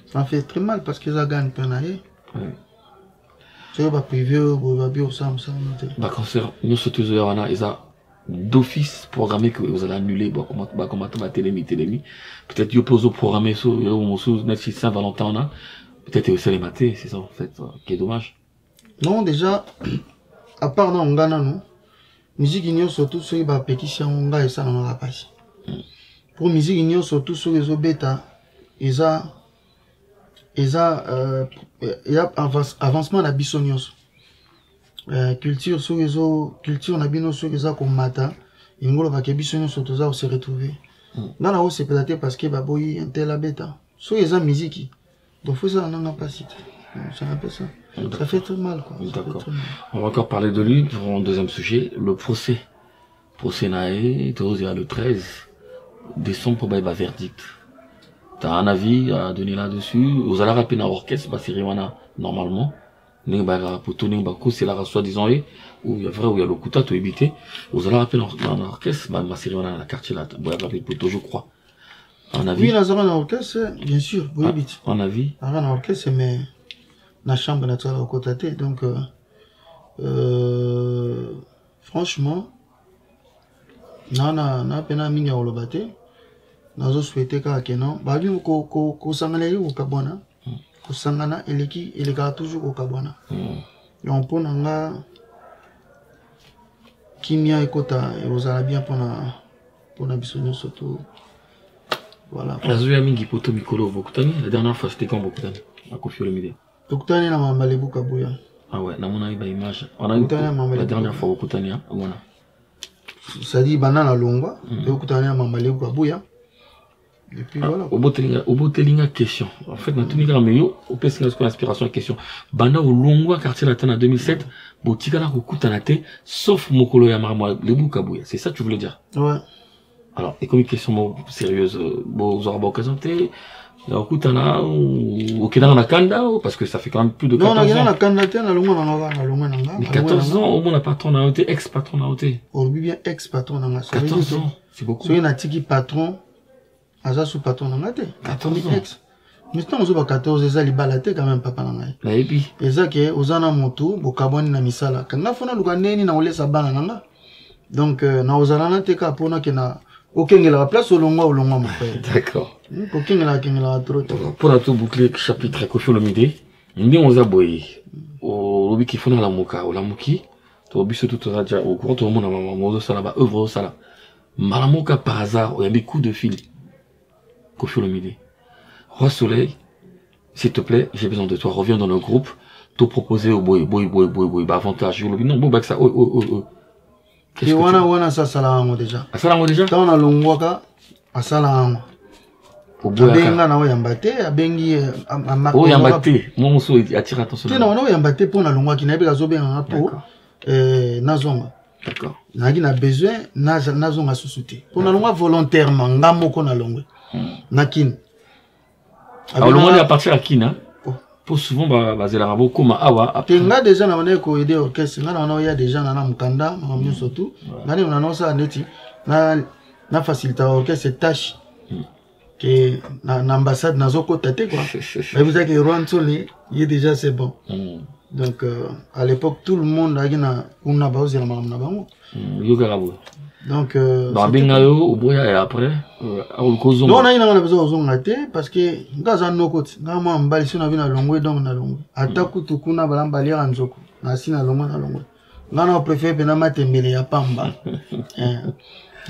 Ça fait très mal parce que ça gagne pas naïe. Tu vas privé, va bien ça. Bah concert, nous sommes tous ils ont d'office programmé que vous allez annuler. Bah comment télémi. Peut-être you pose au programme sur Netflix Saint-Valentin peut-être aussi les matés, c'est ça en fait qui est dommage. Non déjà, à part non Ghana non, musique igno surtout sur les pétitions on va et ça on va pas. Pour musique igno surtout sur les bêta, il y a avancement na bisonios culture sur les culture na bino sur les comme mata ingolo va que bisonios surtout ça se retrouver dans la haut c'est peut-être parce que baboyi intel la bêta sur les musique donc faut ça n'en a pas cité c'est un peu ça. Ça fait très mal quoi. D'accord. On va encore parler de lui pour un deuxième sujet, le procès Naé le 13 décembre pour baïba verdict. T'as un avis à donner là-dessus? Vous allez rappeler dans l'orchestre, bah, c'est Riwana, normalement. Pour tourner, c'est la soi-disant, où il y a vrai, où il y a le couteau, tout éviter. Vous allez rappeler dans l'orchestre, bah, c'est Riwana, la quartier là, vous allez rappeler pour je crois. Un avis? Oui, dans l'orchestre, bien sûr, vous évitez. Un avis? Dans l'orchestre, mais, la chambre naturelle au côté, donc, franchement, na pena mingi au lobate. Nazo souhaité que non babi ko sangana yo kabona ko sangana eleka toujours au kabona on pona nga kimia ekota ezala bien pona bisonyo surtout voilà azu ya mingi poto mikolo bokutani la dernière fois c'était quand bokutani à Koffi Olomide bokutani na Mambalebu Kabuya. Ah ouais na mona ba image on a eu la dernière fois bokutani hein voilà ça dit banana longwa bokutani na Mambalebu Kabuya. Et puis voilà. Au bout de question. En fait, maintenant, au PS inspiration question. Banda au Longwa quartier latin en 2007, botika la kukutanate, sauf Mokolo Yamarama, le Bukabuya. C'est ça que tu voulais dire? Ouais. Alors, et comme une question sérieuse, vous aurez l'occasion de Okutana ou Kena Nakanda, parce que ça fait quand même plus de 14 ans. Non, on a candidaté à mais 14 ans, au moins, on a patron à ôter, ex-patron à ôter. Au bien ex-patron à 14 ans, c'est beaucoup. Si on a tiki patron, à sous-patron à 14 ans. Mais si on a 14 ans, il balate quand même papa nanga. Et puis. Et ça que ozana moto, bokaboni na misala. Quand on a fait le neni na ole sabana nanga. Donc na ozana na teka pona kena. Ok, il a la place au long mon frère. D'accord. Ok, il a trop. Pour tout boucler chapitre Koffi Olomide, nous on a boyé. Au lobby qui font la moka, au la moki. Au lobby surtout au courant tout le monde a maman ça là-bas, œuvre ça là. Malamoka par hasard, il y a des coups de fil. Koffi Olomide. Roi Soleil, s'il te plaît, j'ai besoin de toi. Reviens dans le groupe. Tout proposer au boy. Bah avantage. Non, bon bah ça. Et wana ça salamu déjà. Salamu déjà. Quand on a longwaka, salamu. Abenga na oyambate, abengi amako. Oyambate. Moi mon souhait attire attention. Tena wana oyambate pour na longwaki na beka zobenga po nazonga. D'accord. Nagi na besoin nazonga susute. Pour na longwa volontairement ngamoko na longwe. Nakin. Alors le monde est à partir à Kina. Pour souvent baser la rabo comme awa. Tenga déjà na wana ko aider orchestre. Nga na ya déjà na mukanda, na surtout. Ngani on annonce à neti na faciliter orchestre tâche. Que na ambassade na zoko tate quoi. Mais vous savez que Rwanda il est déjà c'est bon. Donc à l'époque tout le monde a gina una baozi na mamna bango. Yoga rabo. Donc ba bengayo au boya et après au kozo. Non na ina na besoin ozonga te parce que ngaza nokoti ngama mbali sina vina longwe donc na longwe. Ataku tukuna balambali ya nzoko. Na sina longwe na longwe. Ngana préfère bena matembele ya pamba.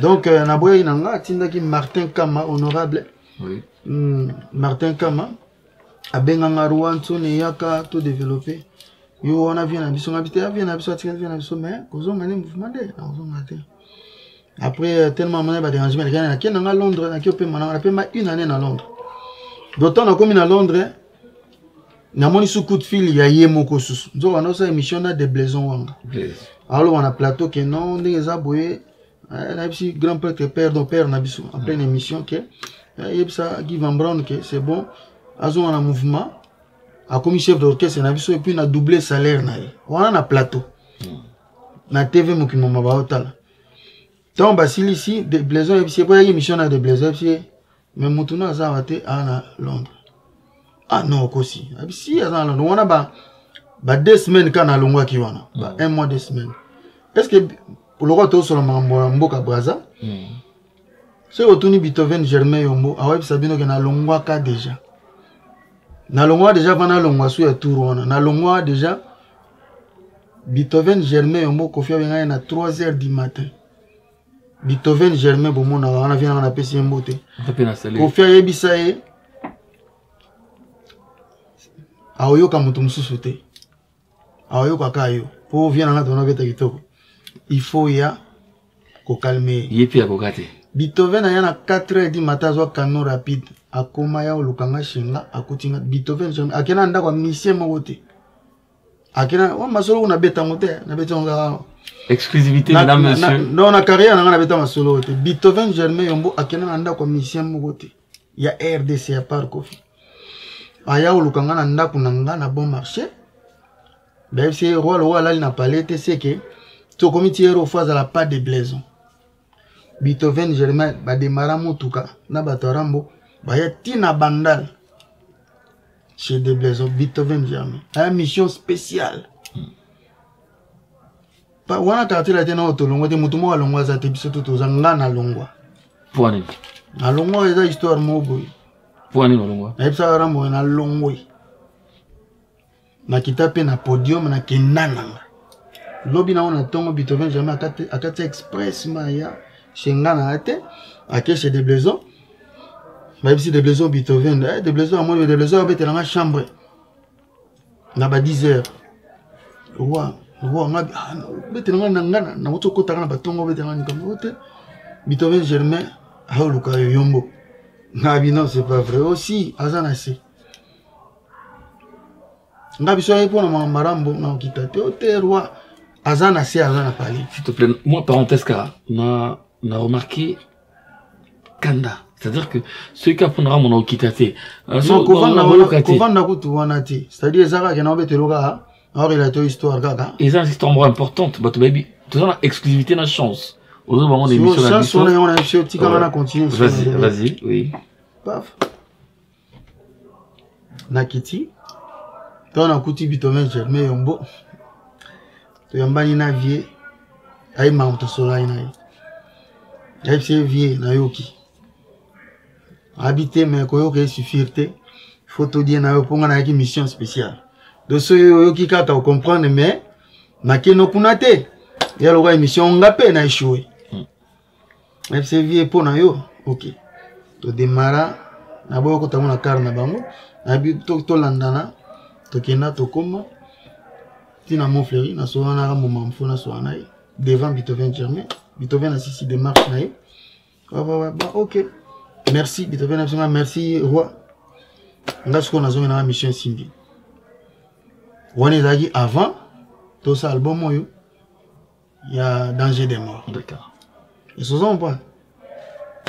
Donc na boya inanga tindaki Martin Kama honorable. Oui. Martin Kama a benganga Rwanda ne yaka tout développer. Yo on a vu na biso ngabité a vu na biso atika na biso mais kozonga ne mouvement de na kozonga te. Après tellement mon ba dérangement les gars na Londres na kiopé mana pe ma une année à Londres. D'autant na comme à Londres na moni sous coup de fil ya yemoko sous. Donc on a ça émission na de Blaison wanga. Alors on a plateau que non des aboyé na bisi grand prêtre père na biso en pleine émission que ça Guy Van Braun que c'est bon azon en mouvement a commis chef d'orchestre na biso et puis na doublé salaire na on a plateau na TV mokimo maba hotel donc basili ici de Blaison et c'est pas émission na de Blaison mais mutuna za wate à Londres ah non aussi si à Londres on a ba 2 semaines quand na longwa ki wana ba 1 mois 2 semaines est-ce que pour le roi to sur mboka Braza c'est autour Beethoven Germain Yombo aweb sabino que na longwa ka déjà na longwa déjà vana longwa su ya tour wana na longwa déjà Beethoven Germain Yombo Koffi Olomide na 3h du matin Beethoven Germain bomona wana vient na pesi mbote Koffi Olomide aoyoka mutu mususu te aoyoka kayo po vient na dona beta kitoko il faut ya ko calmer yepi ya kokate Beethoven a yana 4h du matin zo canon rapide akoma ya olukanga shinga akutinga Beethoven Germain akena nda kwa mission moko te akena wa masolo na beta ngote na beta nga exclusivité mesdames messieurs non na carrière na beta masolo te Beethoven Germain Yombo akena nda kwa mission moko te ya RDC ya par Koffi aya olukanga na nda kunanga na bon marché ben c'est roi là il n'a pas l'été c'est que to comité au phase à la part de Blaison Beethoven Germain ba démarra mutuka na batorambo ba ya tina bandal chez de Blaison Beethoven Germain une mission spéciale pa wana quartier la tena otolongwa te mutu mo alongwa za te biso to zanga na longwa poani na longwa eza histoire mo boy poani na longwa na ipsa rambo na longwe na kitape na podium na kinananga lobi na ona tongo Beethoven Germain akati express maya Shengana ate ake chez de Blaison même si de Blaison Beethoven de Blaison moi de Blaison bete na chambre na ba 10h wa nga bete na ngana na moto kota na batongo bete na ngana ote Beethoven Germain a luka yombo na bino c'est pas vrai aussi azana c'est nga biso pour na marambo na kitate ote roi azana c'est azana parler s'il te plaît moi parenthèse car on a remarqué kanda. C'est-à-dire que ceux qui apprendra mon okitate. Non, kovanda kutu wanati. C'est-à-dire Zara qui n'a pas été loga. Alors il a été histoire gaga. Et ça c'est une histoire importante. But baby, tout ça la exclusivité la chance. Aux autres moments d'émission la mission. Ça on a émission petit quand on a continué. Vas-y, oui. Paf. Nakiti. Toi on a kuti Beethoven Germain yombo. To yambani na vie. Aïe maman sola inaï. Aïe c'est vie na yoki. Habiter mais koyo ke suffirte. Faut te dire na yo ponga na une mission spéciale. De ce yoki kata au comprendre mais makeno kunate. Ya lo émission ngapé na échoué. FC vie pour na yo. OK. To démarra na boyo ko tamona car na bango. Na bi to landana. To kena to koma. Tina Montfleury na so na moment mfona so anaï. Devant Beethoven Germain. Beethoven a six démarches naï. OK. Merci Beethoven, absolument merci roi. On a ce qu'on a dans la mission Simbi. On est allé avant tout ça album il y a danger des morts. D'accord. Et ce sont pas.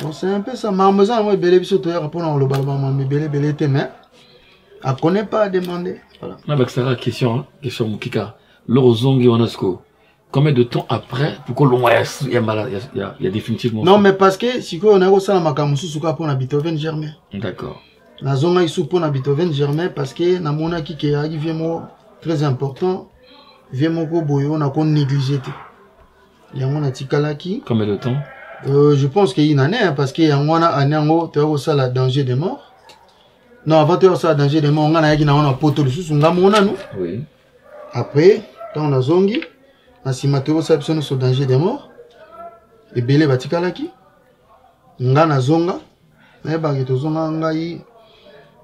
Donc c'est un peu ça. Ma maison moi belé biso to répondre au balbama mais belé té mais elle connaît pas à demander. Voilà. Non avec ça la question question Mukika. Lorozongi Onasko. Combien de temps après pour que l'on il y a définitivement non mais parce que si on a ça makamusu suka pour Beethoven Germain. D'accord. Na zonga isu pour Beethoven Germain parce que na mona ki ke arrivé mo très important vient mon ko boyo na ko négligé té. Il y a mon tikalaki. Combien de temps? Je pense qu'il y a une année parce que y a mon année tu as ça la danger de mort. Non avant tu as ça danger de mort on a na on a poto le sous nga mona nous. Oui. Après quand on a zongi si Mathéo Sabson sur danger des morts et belé batikalaki nga na zonga na ba ke to zonga ngai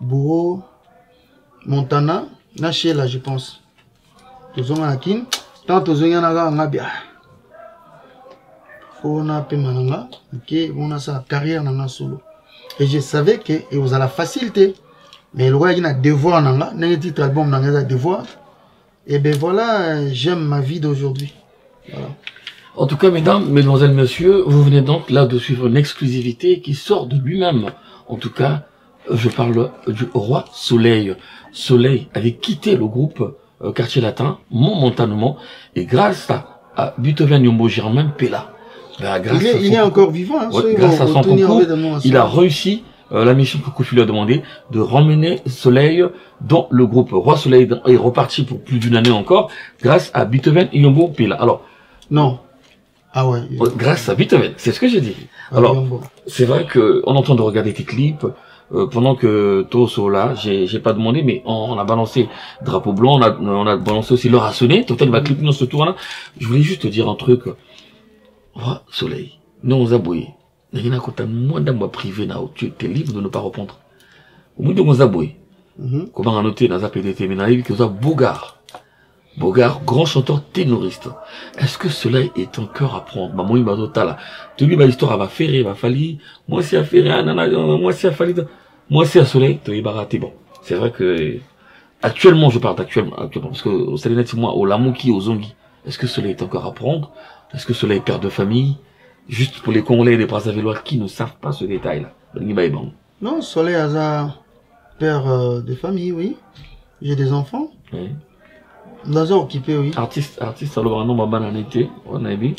Bourreau Montana na Shela je pense to zonga na kin tant to zonga na nga bia on a pe mananga que on a sa carrière na solo et je savais que et vous a la facilité mais le roi il a devoir nanga na titre album nanga devoir. Et ben voilà, j'aime ma vie d'aujourd'hui. Voilà. En tout cas, mesdames, mesdemoiselles, messieurs, vous venez donc là de suivre une exclusivité qui sort de lui-même. En tout cas, je parle du roi Soleil. Soleil avait quitté le groupe Quartier Latin momentanément et grâce à Beethoven Yombo Germain Pella. Ben, il est encore vivant. Hein, ouais, grâce à son concours, il a réussi la mission que Kofi lui a demandé de ramener Soleil dans le groupe. Roi Soleil est reparti pour plus d'une année encore grâce à Beethoven et Yombo Pella. Alors, non. Ah ouais. Grâce à Beethoven, c'est ce que j'ai dit. Alors, c'est vrai que on entend de regarder tes clips pendant que Toso là, j'ai pas demandé, mais on a balancé Drapeau Blanc, on a balancé aussi L'heure a sonné. Total va clipper dans ce tour là. Je voulais juste te dire un truc. Roi Soleil, nous on a bouillé. Il y a un moins d'un mois privé, tu es libre de ne pas reprendre. Au moins, on a bouillé. Comment on a noté dans la PDT, mais on a vu qu'il y a Bogart. Bogart, grand chanteur ténoriste. Est-ce que cela est un cœur à prendre? Moi, il m'a dit, là. Tu lui, l'histoire, va faire, va fallir. Moi, c'est à faire, moi, c'est à fallir. Moi, c'est à Soleil, tu vas rater. Bon. C'est vrai que, actuellement, je parle actuellement, parce que, au Salinati, moi, au Lamouki, au Zongi. Est-ce que Soleil est encore à prendre? Est-ce que Soleil est père de famille? Juste pour les Congolais et les Brassavillois qui ne savent pas ce détail-là. Non, Soleil a père de famille, oui. J'ai des enfants. Oui. Nous occupé, oui. Artiste, alors on a banalité, on a vu.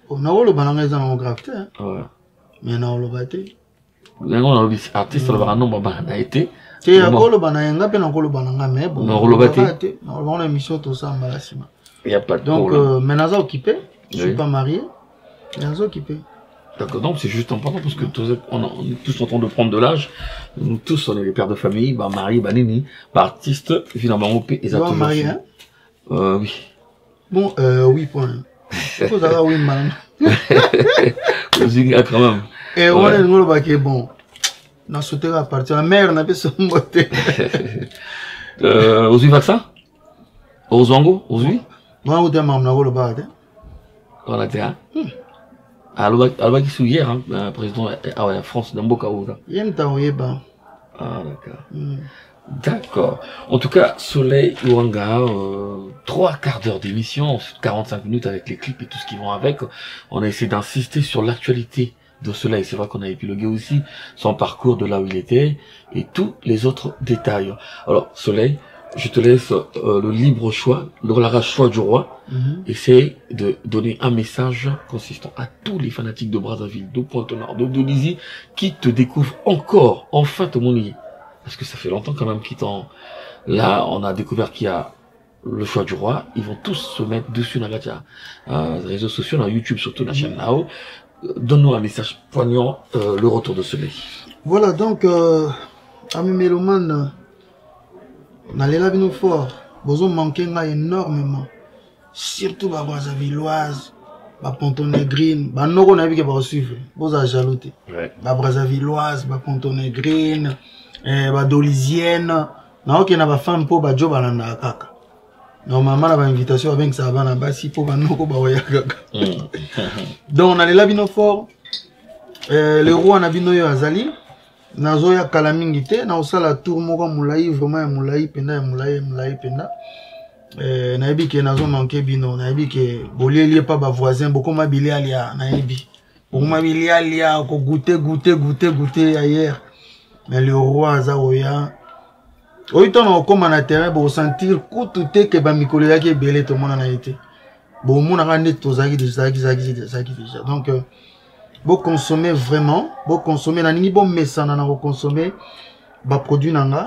On a le banane dans gravité. Ouais. Mais on a le batté. On a artiste, alors on a banalité. C'est à quoi le banane, on a peine encore le banane, mais bon. On a le batté. On a émission tout ça, malassima. Il n'y a pas de problème. Donc, mais nous occupé. Je suis pas marié. Nous occupé. D'accord, donc c'est juste important parce que on est tous en train de prendre de l'âge. Nous tous, on est les pères de famille, bah, mari, bah, nini, bah, artiste, finalement, OP, exactement. Marié, hein? Oui. Bon, oui, point. Faut avoir oui, madame. Quand même. Et on est dans le baquet, bon. Dans ce terrain à partir, la mère n'a pas son beauté. Aux vaccin? Aux Zongo? Aux huit? Moi, on a dans le baquet. On a dit, hein? Alors, qui hier, hein, président, ah ouais, France, dans Boka Ouda. Il y a un temps, oui, bah. Ah, d'accord. D'accord. En tout cas, Soleil Luanga, 3 quarts d'heure d'émission, 45 minutes avec les clips et tout ce qui vont avec. On a essayé d'insister sur l'actualité de Soleil. C'est vrai qu'on a épilogué aussi son parcours de là où il était et tous les autres détails. Alors, Soleil, je te laisse le libre choix, le choix du roi. Essaye de donner un message consistant à tous les fanatiques de Brazzaville, de Pointe-Noire, de Dolisie, qui te découvrent encore, enfin te monnier. Parce que ça fait longtemps quand même qu'ils t'ont... Là, on a découvert qu'il y a le choix du roi. Ils vont tous se mettre dessus dans les réseaux sociaux, dans YouTube, surtout dans la chaîne Nao. Donne-nous un message poignant, le retour de Soleil. Voilà, donc, amis mélomanes, on allait là bien fort. Vous manquez énormément. Surtout les Brazzavilloises, les Pontonégrines, les Noro n'a vu que vous suivre. Vous avez jalouté. Les Brazzavilloises, les Pontonégrines, les Dolisiennes. Non, qui n'a pas femme pour les job à la kaka. Normalement, la invitation avec ça va là-bas si pour les Noro ba kaka. Donc on allait là bien fort. Le roi n'a bien eu Azali. Nazoya kalamingite na osala tour moko mulai vraiment mulai penda mulai penda naibi ke nazo manquer bino naibi ke bolielie pa ba voisin boko mabili alia naibi boko mabili alia ko goûter ailleurs mais le roi azaoya oito na okoma na terrain bo sentir kututé ke ba mikolo yake belé to mona na été bo mona ngane to zaki déjà donc vous consommez vraiment, vous consommez, na ningi bon mesana na consommer ba produit nanga.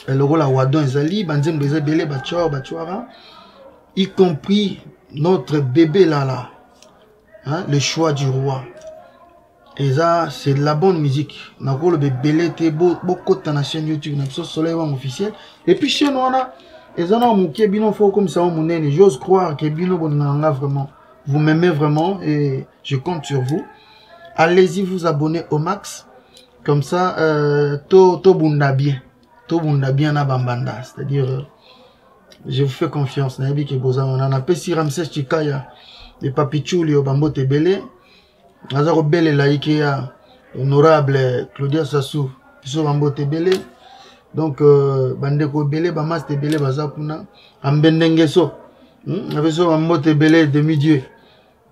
Le rôle à wadon ezali, banzem beze belé bachouara, y compris notre bébé là, hein, le choix du roi. Et ça c'est de la bonne musique. Na ko le bébé té beaucoup de na chaîne YouTube, na so Soleil Wang officiel. Et puis chez nous on a ezana mon kebino fo comme ça mon nene, j'ose croire que bino bon nanga vraiment. Vous m'aimez vraiment et je compte sur vous. Allez-y vous abonner au max. Comme ça, to bunda bien. To bunda bien na bambanda. C'est-à-dire, je vous fais confiance. Nabi ke boza on a pesi Ramsès Chikaya. De Papichouli au Bambo Tebele. Nazaro Bele laïke ya honorable Claudia Sassou. Piso Bambo Tebele. Donc, bandeko Bele, Bamas Tebele, Bazakuna. Ambendengeso. Abeso Bambo Tebele, demi-dieu.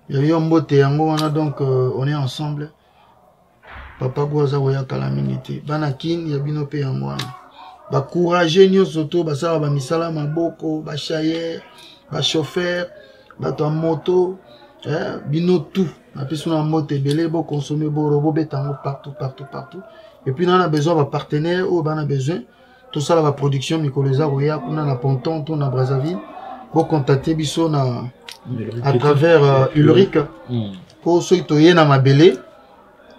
Il y a un mbote yango donc on est ensemble. Papa Gwaza Woya Kalamingiti. Banakin ya bino pe yango. Ba courageux nyo soto ba sala ba misala maboko, ba chayer, ba chauffeur, ba to moto, bino tout. Na piso na moto belé bo consommer bo robot betango partout. Et puis on a besoin de partenaires ou on a besoin tout ça la production Mikoleza Woya kuna na Ponton, to na Brazzaville. Pour contacter biso na à travers Ulrich pour ceux qui na mabélé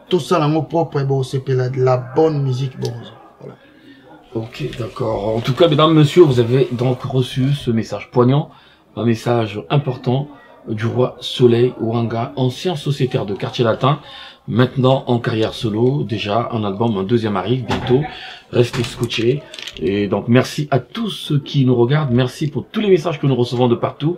tout ça là mon propre bon c'est la bonne musique bon voilà. Ok, d'accord. En tout cas, mesdames, messieurs, vous avez donc reçu ce message poignant, un message important du roi Soleil Wanga, ancien sociétaire de Quartier Latin, maintenant en carrière solo, déjà un album, un deuxième arrive bientôt. Restez scotchés. Et donc merci à tous ceux qui nous regardent, merci pour tous les messages que nous recevons de partout.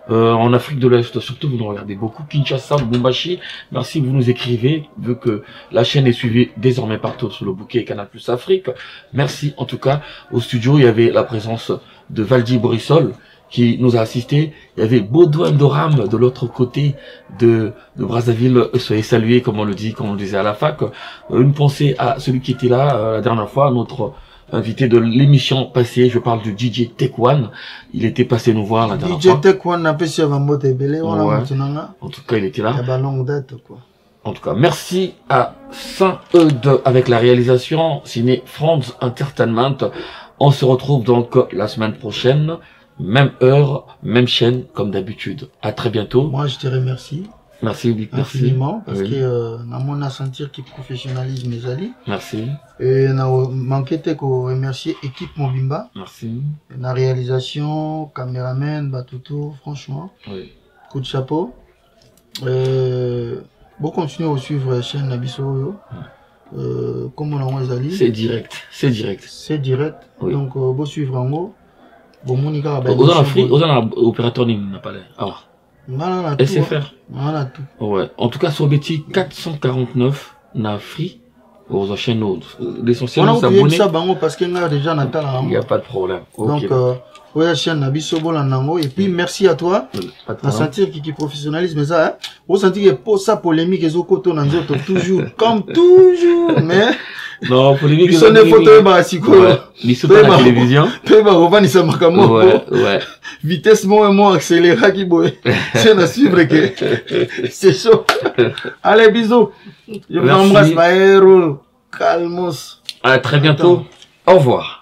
En Afrique de l'Est, surtout, vous nous regardez beaucoup. Kinshasa, Lubumbashi, merci, vous nous écrivez, vu que la chaîne est suivie désormais partout sur le bouquet Canal Plus Afrique. Merci, en tout cas, au studio, il y avait la présence de Valdi Borisol, qui nous a assisté. Il y avait Baudouin Doram de l'autre côté de Brazzaville. Soyez salués, comme on le dit, comme on le disait à la fac. Une pensée à celui qui était là la dernière fois, notre invité de l'émission passée, je parle du DJ Tech One. Il était passé nous voir la dernière fois. DJ Tech One n'a pas su belé, en tout cas, il était là. Il y a longue date, quoi. En tout cas, merci à Saint-Eudes avec la réalisation ciné Franz Entertainment. On se retrouve donc la semaine prochaine, même heure, même chaîne, comme d'habitude. À très bientôt. Moi, je te remercie. Merci, Luc, merci. Infiniment, parce que on a senti que professionnalisme est allé. Merci. Et on a manqué de remercier l'équipe Mobimba. Merci. La réalisation, caméraman, Batuto, franchement. Oui. Coup de chapeau. Bon, continuez à suivre la chaîne Nabiso. Comme on l'a dit. C'est direct. C'est direct. C'est direct. Oui. Donc, bon suivre en haut. Bon, Monica, aux opérateurs n'a pas l'air. Ah. SFR. Voilà tout. Ouais. En tout cas, sur Betty 449, na free aux chaînes, l'essentiel on de s'abonner. Parce qu'il y a déjà Natal. Il n'y a pas de problème. Donc, oui, la chaîne Nabiso Bolanango. Et puis, merci à toi. On a senti qu'il professionnalisme, ça. On a senti que pour ça, polémique, et Zokoto, toujours, comme toujours. Mais. Non, polémique. Ils sont des photos, bah, si quoi. Ils sont à la télévision. Ouais. Vitesse moins accélérée qui boit. C'est à suivre que. C'est chaud. Allez, bisous. Je vous embrasse, Maëro. Calmos. À très bientôt. Au revoir.